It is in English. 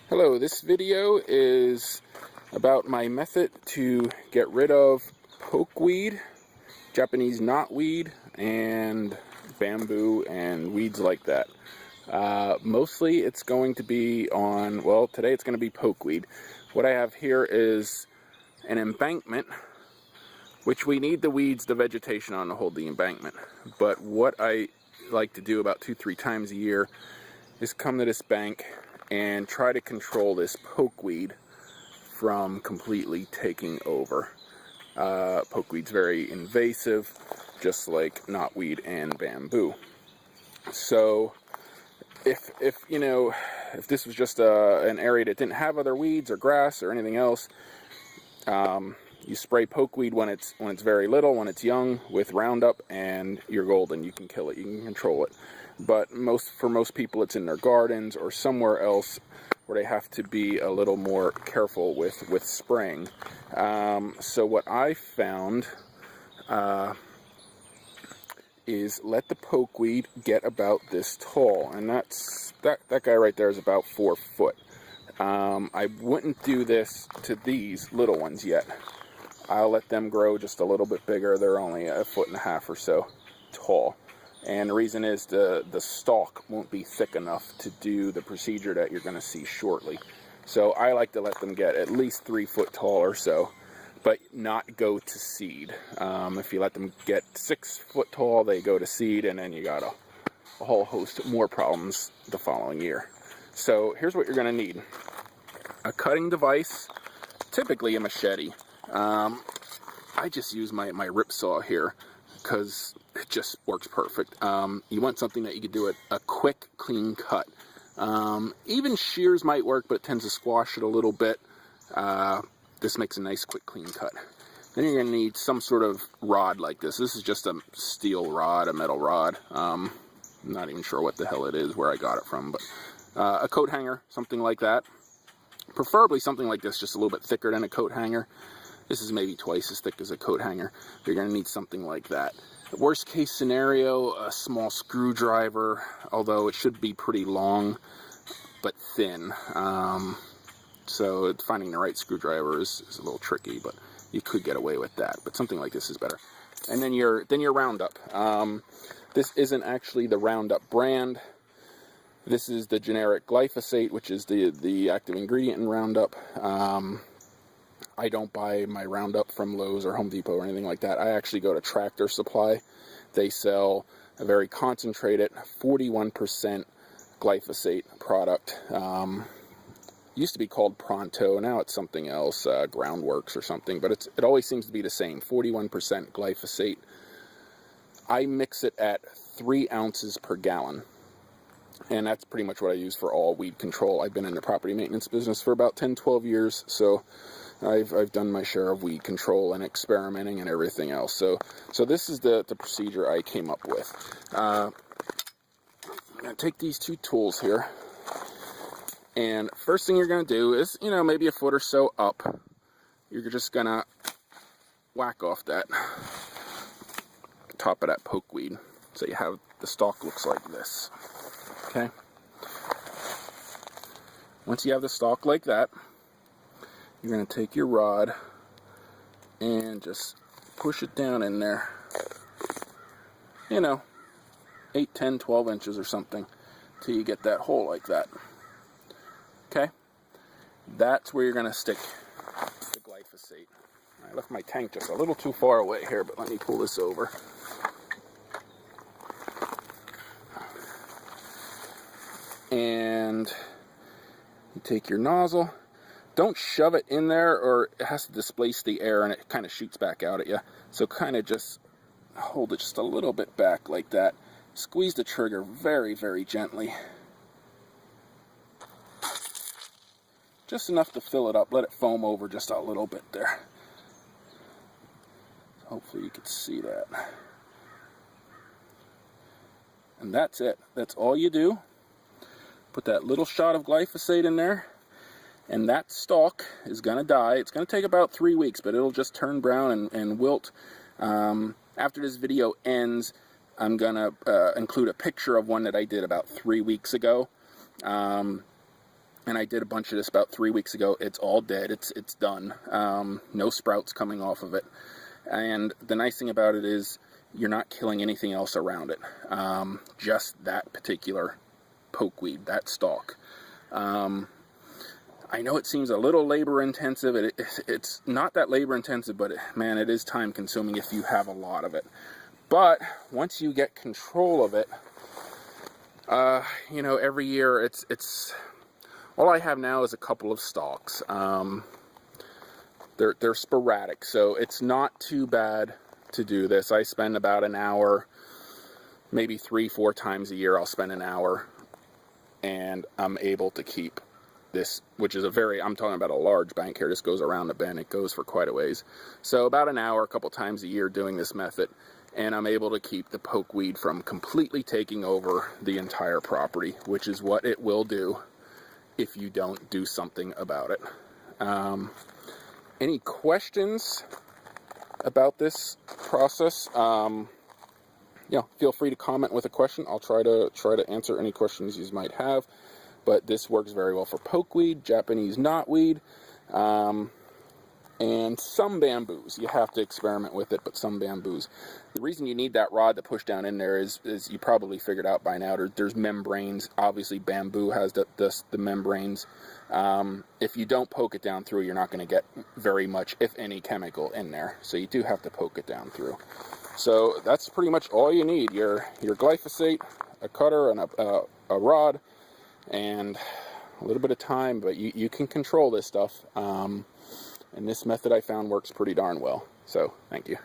Hello, this video is about my method to get rid of pokeweed, Japanese knotweed, and bamboo and weeds like that. Mostly it's going to be on, well, today it's going to be pokeweed. What I have here is an embankment, which we need the weeds, the vegetation on to hold the embankment. But what I like to do about 2-3 times a year is come to this bank and try to control this pokeweed from completely taking over. Pokeweed's very invasive, just like knotweed and bamboo. So if this was just an area that didn't have other weeds or grass or anything else, you spray pokeweed when it's very little, when it's young, with Roundup, and you're golden. You can kill it, you can control it. But for most people, it's in their gardens or somewhere else where they have to be a little more careful with spraying. So what I found is let the pokeweed get about this tall, and that guy right there is about 4 foot. I wouldn't do this to these little ones yet. I'll let them grow just a little bit bigger. They're only 1.5 feet or so tall. And the reason is the stalk won't be thick enough to do the procedure that you're going to see shortly. So I like to let them get at least 3 foot tall or so, but not go to seed. If you let them get 6 foot tall, they go to seed, and then you got a whole host of more problems the following year. So here's what you're going to need. A cutting device, typically a machete. I just use my rip saw here because it just works perfect. You want something that you could do a quick, clean cut. Even shears might work, but it tends to squash it a little bit. This makes a nice, quick, clean cut. Then you're going to need some sort of rod like this. This is just a steel rod, a metal rod. I'm not even sure what the hell it is, where I got it from, but a coat hanger, something like that. Preferably something like this, just a little bit thicker than a coat hanger. This is maybe twice as thick as a coat hanger. You're going to need something like that. The worst case scenario, a small screwdriver, although it should be pretty long but thin. So finding the right screwdriver is a little tricky, but you could get away with that. But something like this is better. And then your Roundup. This isn't actually the Roundup brand. This is the generic glyphosate, which is the active ingredient in Roundup. I don't buy my Roundup from Lowe's or Home Depot or anything like that. I actually go to Tractor Supply. They sell a very concentrated 41% glyphosate product. Used to be called Pronto. Now it's something else, Groundworks or something. But it always seems to be the same, 41% glyphosate. I mix it at 3 ounces per gallon. And that's pretty much what I use for all weed control. I've been in the property maintenance business for about 10-12 years, so I've done my share of weed control and experimenting and everything else. So this is the procedure I came up with. I'm going to take these 2 tools here, and first thing you're going to do is, maybe a foot or so up, you're just going to whack off that top of that pokeweed, so you have the stalk looks like this. Okay. Once you have the stalk like that, you're going to take your rod and just push it down in there, 8, 10, 12 inches or something, till you get that hole like that. Okay? That's where you're going to stick the glyphosate. I left my tank just a little too far away here, but let me pull this over. And you take your nozzle. Don't shove it in there, or it has to displace the air and it kind of shoots back out at you. So kind of just hold it just a little bit back like that. Squeeze the trigger very, very gently. Just enough to fill it up. Let it foam over just a little bit there. Hopefully you can see that. And that's it. That's all you do. Put that little shot of glyphosate in there, and that stalk is going to die. It's going to take about 3 weeks, but it'll just turn brown and wilt. After this video ends, I'm going to include a picture of one that I did about 3 weeks ago. and I did a bunch of this about 3 weeks ago. It's all dead. It's done. No sprouts coming off of it. And the nice thing about it is you're not killing anything else around it. Just that particular pokeweed, that stalk. I know it seems a little labor intensive. It's not that labor intensive, but man, it is time consuming if you have a lot of it. But once you get control of it, you know, every year it's all I have now is a couple of stalks. They're sporadic, so it's not too bad to do this. I spend about an hour, maybe 3-4 times a year I'll spend an hour, and I'm able to keep this, which is I'm talking about a large bank here. This goes around the bend. It goes for quite a ways. So about an hour, a couple times a year doing this method, and I'm able to keep the pokeweed from completely taking over the entire property, which is what it will do if you don't do something about it. Any questions about this process? Yeah, feel free to comment with a question. I'll try to answer any questions you might have. But this works very well for pokeweed, Japanese knotweed, and some bamboos. You have to experiment with it, but some bamboos. The reason you need that rod to push down in there is you probably figured out by now, there's membranes. Obviously, bamboo has the membranes. If you don't poke it down through, you're not going to get very much, if any, chemical in there. So you do have to poke it down through. So that's pretty much all you need. Your glyphosate, a cutter, and a rod, and a little bit of time, but you can control this stuff. And this method I found works pretty darn well. So, thank you.